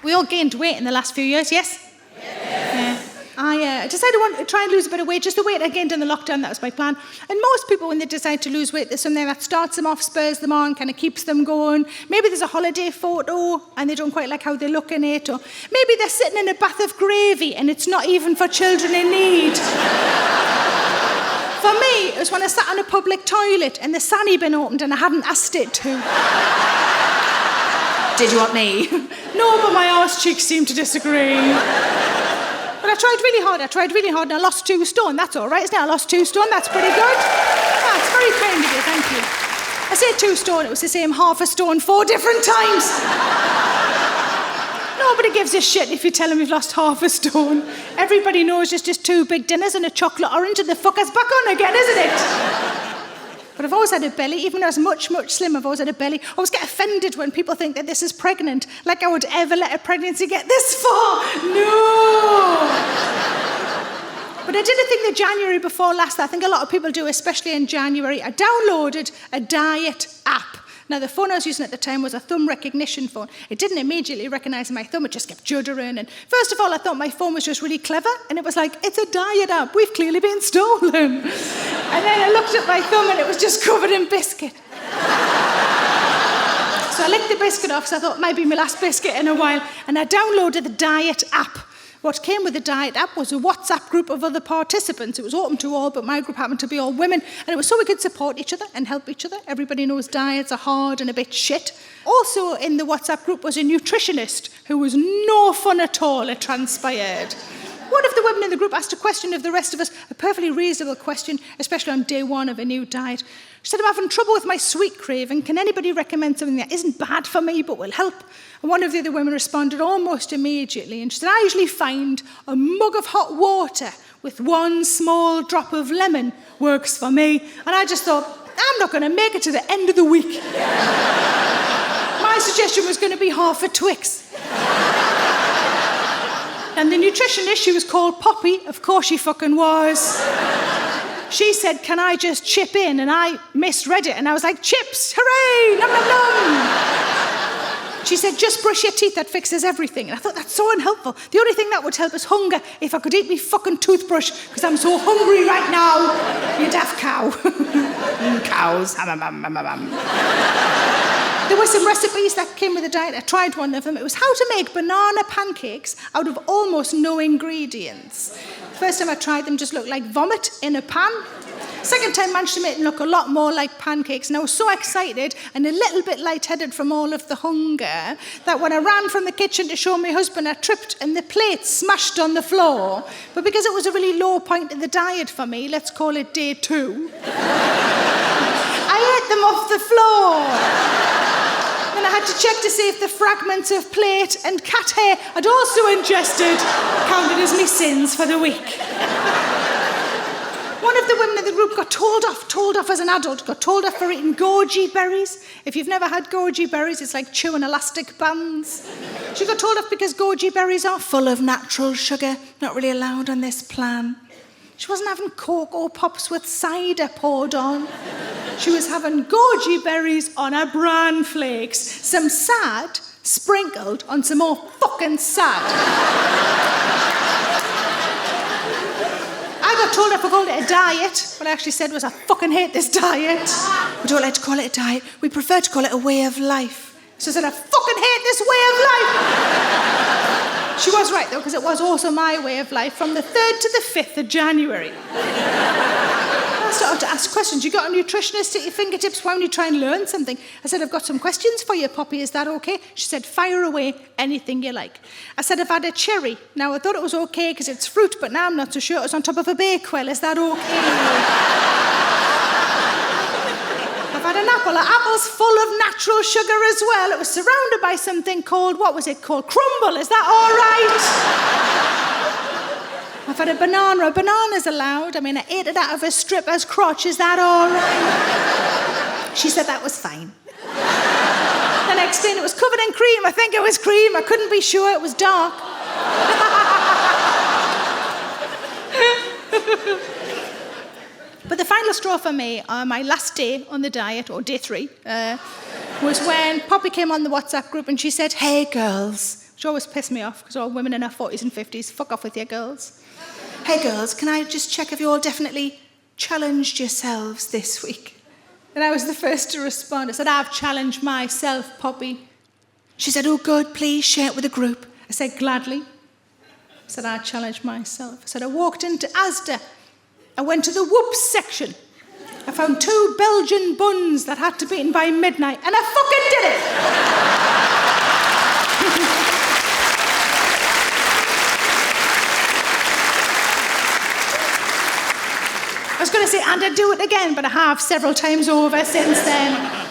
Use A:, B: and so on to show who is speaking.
A: We all gained weight in the last few years, yes? Yeah. I decided I wanted to try and lose a bit of weight, just the weight I gained in the lockdown. That was my plan. And most people, when they decide to lose weight, there's something that starts them off, spurs them on, kind of keeps them going. Maybe there's a holiday photo and they don't quite like how they look in it. Or maybe they're sitting in a bath of gravy and it's not even for children in need. For me, it was when I sat in a public toilet and the Sanny bin opened and I hadn't asked it to.
B: Did you want me?
A: No, but my arse cheeks seemed to disagree. But I tried really hard and I lost 2 stone. That's all right, isn't it? I lost 2 stone, that's pretty good. That's very kind of you, thank you. I said 2 stone, it was the same half a stone 4 different times. Nobody gives a shit if you tell them you've lost half a stone. Everybody knows it's just 2 big dinners and a chocolate orange and the fucker's back on again, isn't it? But I've always had a belly, even when I was much, much slimmer, I've always had a belly. I always get offended when people think that this is pregnant, like I would ever let a pregnancy get this far. No! But I did a thing the January before last that I think a lot of people do, especially in January. I downloaded a diet app. Now, the phone I was using at the time was a thumb recognition phone. It didn't immediately recognise my thumb, it just kept juddering. And first of all, I thought my phone was just really clever, and it was like, it's a diet app, we've clearly been stolen. And then I looked at my thumb, and it was just covered in biscuit. So I licked the biscuit off, so I thought it might be my last biscuit in a while, and I downloaded the diet app. What came with the diet app was a WhatsApp group of other participants. It was open to all, but my group happened to be all women. And it was so we could support each other and help each other. Everybody knows diets are hard and a bit shit. Also in the WhatsApp group was a nutritionist who was no fun at all, it transpired. One of the women in the group asked a question of the rest of us, a perfectly reasonable question, especially on day 1 of a new diet. She said, I'm having trouble with my sweet craving. Can anybody recommend something that isn't bad for me but will help? And one of the other women responded almost immediately. And she said, I usually find a mug of hot water with 1 small drop of lemon works for me. And I just thought, I'm not going to make it to the end of the week. My suggestion was going to be half a Twix. And the nutritionist, she was called Poppy. Of course she fucking was. She said, can I just chip in? And I misread it. And I was like, chips, hooray, nom, nom, nom. She said, just brush your teeth, that fixes everything. And I thought, that's so unhelpful. The only thing that would help is hunger. If I could eat me fucking toothbrush, because I'm so hungry right now. You daft cow. Cows. There were some recipes that came with the diet. I tried one of them. It was how to make banana pancakes out of almost no ingredients. First time I tried them, just looked like vomit in a pan. Second time, managed to make them look a lot more like pancakes. And I was so excited and a little bit lightheaded from all of the hunger that when I ran from the kitchen to show my husband, I tripped and the plate smashed on the floor. But because it was a really low point in the diet for me, let's call it day 2, I ate them off the floor. Then I had to check to see if the fragments of plate and cat hair I'd also ingested counted as my sins for the week. One of the women in the group got told off as an adult, got told off for eating goji berries. If you've never had goji berries, it's like chewing elastic bands. She got told off because goji berries are full of natural sugar, not really allowed on this plan. She wasn't having Cocoa Pops with cider poured on. She was having goji berries on her bran flakes. Some sad sprinkled on some more fucking sad. I got told off I called it a diet. What I actually said was, I fucking hate this diet. We don't like to call it a diet. We prefer to call it a way of life. So I said, I fucking hate this way of life. She was right, though, because it was also my way of life from the 3rd to the 5th of January. I started to ask questions. You got a nutritionist at your fingertips, why don't you try and learn something? I said, I've got some questions for you, Poppy, is that okay? She said, fire away, anything you like. I said, I've had a cherry. Now, I thought it was okay because it's fruit, but now I'm not so sure. It was on top of a bakewell, is that okay? I've had an apple. An apple's full of natural sugar as well. It was surrounded by something called, what was it called? Crumble, is that all right? I've had a banana. A banana's allowed. I mean, I ate it out of a stripper's crotch. Is that all right? She said that was fine. The next day, it was covered in cream. I think it was cream. I couldn't be sure. It was dark. But the final straw for me, my last day on the diet, or day 3, was when Poppy came on the WhatsApp group and she said, hey, girls, which always pissed me off because all women in their 40s and 50s, fuck off with your girls. Hey girls, can I just check if you all definitely challenged yourselves this week? And I was the first to respond. I said, I've challenged myself, Poppy. She said, oh good, please share it with the group. I said, gladly. I said, I challenged myself. I said, I walked into Asda. I went to the whoops section. I found 2 Belgian buns that had to be eaten by midnight, and I fucking did it! I was going to say, and I'd do it again, but I have several times over since then.